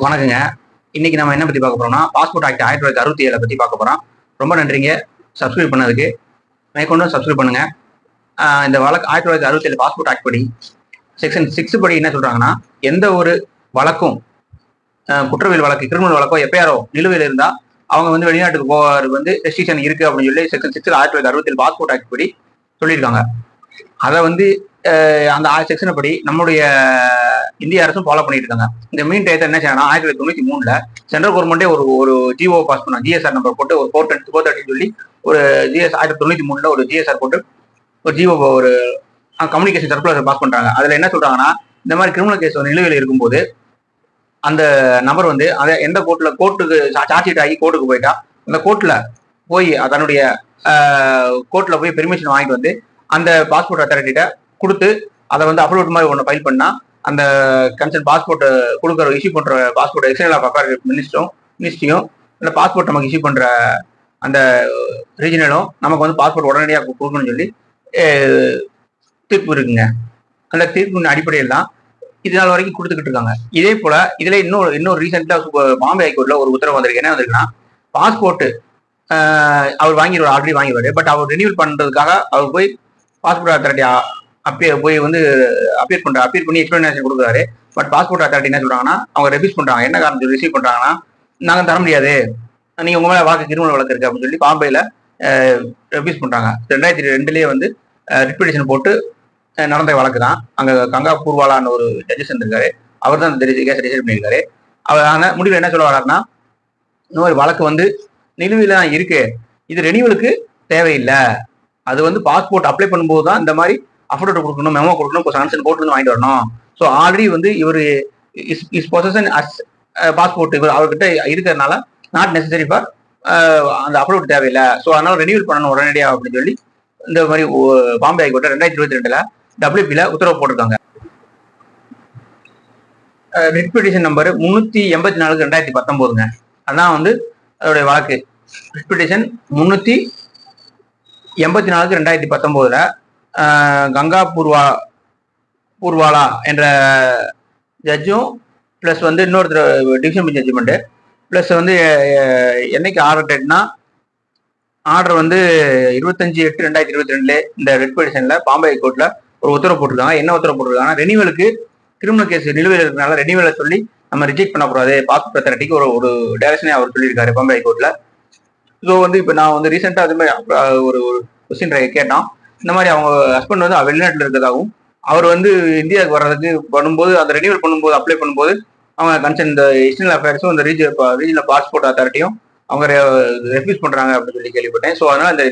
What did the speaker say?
வணக்கங்க. இன்னைக்கு நம்ம என்ன பத்தி பார்க்க போறோம்னா, பாஸ்போர்ட் ஆக்ட் 1967 பத்தி பார்க்க போறோம். ரொம்ப நன்றிங்க. சப்ஸ்கிரைப் பண்ணதுக்கு. மேற்கொண்டு சப்ஸ்கிரைப் பண்ணுங்க. இந்த வழக்கு 1967 பாஸ்போர்ட் ஆக்ட் படி செக்ஷன் 6 படி என்ன சொல்றாங்கன்னா, எந்த ஒரு வழக்கும் குற்றவியல் வழக்கு, கிரிமினல் வழக்கோ எஃப்ஐஆரோ நிலுவையில் இருந்தா அவங்க வந்து வெளிநாட்டுக்கு போறதுக்கு வந்து ரெஸ்ட்ரிக்ஷன் இருக்கு அப்படின்னு சொல்லி செக்ஷன் 6 1967 பாஸ்போர்ட் ஆக்ட் படி சொல்லியிருக்காங்க. அதை வந்து அந்த செக்ஷனை படி நம்முடைய இந்திய அரசும் ஃபாலோ பண்ணிட்டு இருக்காங்க. இந்த மீன் டயத்தை என்ன செய்யணும், 1993 சென்ட்ரல் கவர்மெண்டே ஒரு ஒரு ஜிஓ பாஸ் பண்ணாங்க. ஜிஎஸ்ஆர் நம்பர் போட்டு ஒரு 430 சொல்லி ஒரு ஜிஎஸ் 1993 ஒரு ஜிஎஸ்ஆர் போட்டு ஒரு ஜிஓ ஒரு கம்யூனிகேஷன் சர்க்குலர் பாஸ் பண்றாங்க. அதுல என்ன சொல்றாங்கன்னா, இந்த மாதிரி கிரிமினல் கேஸ் நிலுவையில் இருக்கும்போது அந்த நபர் வந்து அதை எந்த கோர்ட்டுக்கு சார்ஜ் ஷீட் ஆகி கோர்ட்டுக்கு போயிட்டா அந்த கோர்ட்ல போய் தன்னுடைய கோர்ட்ல போய் பெர்மிஷன் வாங்கிட்டு வந்து அந்த பாஸ்போர்ட் அத்தாரிட்டிட்ட கொடுத்து அதை வந்து அப்லோட் மாதிரி ஒன்று ஃபைல் பண்ணா அந்த கன்சர்ன் பாஸ்போர்ட் கொடுக்குற இஷ்யூ பண்ற பாஸ்போர்ட் எக்ஸ்டர்னல் ஆஃப் அஃபேர் மினிஸ்ட்ரியும் இல்லை பாஸ்போர்ட் நமக்கு இஷ்யூ பண்ற அந்த ரீஜனலும் நமக்கு வந்து பாஸ்போர்ட் உடனடியாக கொடுக்கணும்னு சொல்லி தீர்ப்பு இருக்குங்க. அந்த தீர்ப்பின் அடிப்படையில் தான் இது நாள் வரைக்கும் கொடுத்துக்கிட்டு இருக்காங்க. இதே போல இதுல இன்னொரு ரீசெண்டா பாம்பே ஹைகோர்ட்ல ஒரு உத்தரவு வந்திருக்கு. என்ன வந்திருக்குன்னா, பாஸ்போர்ட் அவர் வாங்கிடுவார், ஆல்ரெடி வாங்கிடுவாரு. பட் அவர் ரினியூவல் பண்றதுக்காக அவர் போய் பாஸ்போர்ட் அத்தாரிட்டி போய் வந்து அப்பீர் பண்ணி எக்ஸ்பிளனேஷன் கொடுக்குறாரு. பட் பாஸ்போர்ட் அத்தாரிட்டி என்ன சொல்றாங்கன்னா, அவங்க ரெஃப்யூஸ் பண்றாங்க. என்ன காரணம் ரிசீவ் பண்றாங்கன்னா, நாங்க தர முடியாது, நீங்க உங்க மேல கிரிமினல் வழக்கு இருக்கு அப்படின்னு சொல்லி பாம்பேல ரெஃப்யூஸ் பண்றாங்க. 2002 வந்து ரிட் பெட்டிஷன் போட்டு நடந்த வழக்கு தான். அங்க கங்கா பூர்வாலான்னு ஒரு ஜட்ஜஸ் இருந்திருக்காரு. அவர் தான் அந்த கேஸ் டிசைட் பண்ணியிருக்காரு. அவர் முடிவில் என்ன சொல்ல வர்றாருன்னா, இந்த மாதிரி வழக்கு வந்து நிலுவையில தான் இருக்கு, இது ரெனியூவலுக்கு தேவையில்லை. அது வந்து பாஸ்போர்ட் அப்ளை பண்ணும்போது தான் இந்த மாதிரி அஃபிடவிட் கொடுக்கணும், மெமோ கொடுக்கணும், கன்சர்ன் கோர்ட்ல இருந்து வாங்கிட்டு வரணும். ஸோ ஆல்ரெடி வந்து இவர் இஸ் பொசஷன் அஸ் பாஸ்போர்ட் இவர் அவர்கிட்ட இருக்கிறதுனால நாட் நெசசரி ஃபார் அந்த அஃபிடவிட் தேவையில்லை. ஸோ அதனால ரெனியூவல் பண்ணணும் உடனடியாக அப்படின்னு சொல்லி இந்த மாதிரி பாம்பே ஹைகோர்ட் 2022 WP உத்தரவு போட்டிருக்காங்க. ரிட் பெட்டிஷன் நம்பர் 384/2019ங்க. அதான் வந்து அதோடைய வழக்கு. ரிட் பெட்டிஷன் 384/2019 கங்கா பூர்வாலா என்ற ஜட்ஜும் பிளஸ் வந்து இன்னொருத்தர் டிவிஷன் பெஞ்ச் ஜட்ஜ்மெண்ட் பிளஸ் வந்து என்னைக்கு ஆர்டர் டேட்னா ஆர்டர் வந்து 25/8/2022 இந்த ரிட் பெட்டிஷன்ல பாம்பே ஹைகோர்ட்ல ஒரு உத்தரவு போட்டிருக்காங்க. என்ன உத்தரவு போட்டிருக்காங்கன்னா, ரெனியூவலுக்கு கிரிமினல் கேஸ் நிலுவையில் இருக்கிறனால ரெனியூவலை சொல்லி நம்ம ரிஜெக்ட் பண்ணக்கூடாது, பாஸ்போர்ட் அத்தாரிட்டிக்கு ஒரு டைரக்ஷனே அவர் சொல்லியிருக்காரு பாம்பே ஹைகோர்ட்ல. ஸோ வந்து இப்போ நான் வந்து ரீசெண்டாக அது மாதிரி ஒரு கொஸ்டின் கேட்டோம். இந்த மாதிரி அவங்க ஹஸ்பண்ட் வந்து வெளிநாட்டில் இருக்கிறதாகவும் அவர் வந்து இந்தியாவுக்கு வர்றதுக்கு பண்ணும்போது அந்த ரெனியூவல் பண்ணும்போது அப்ளை பண்ணும்போது அவங்க கன்சர்ன் இந்த எக்ஸ்டர்னல் அஃபேர்ஸும் இந்த ரீஜனல் பாஸ்போர்ட் அத்தாரிட்டியும் அவங்க ரெஃப்யூஸ் பண்றாங்க அப்படின்னு சொல்லி கேள்விப்பட்டேன். ஸோ அதனால இந்த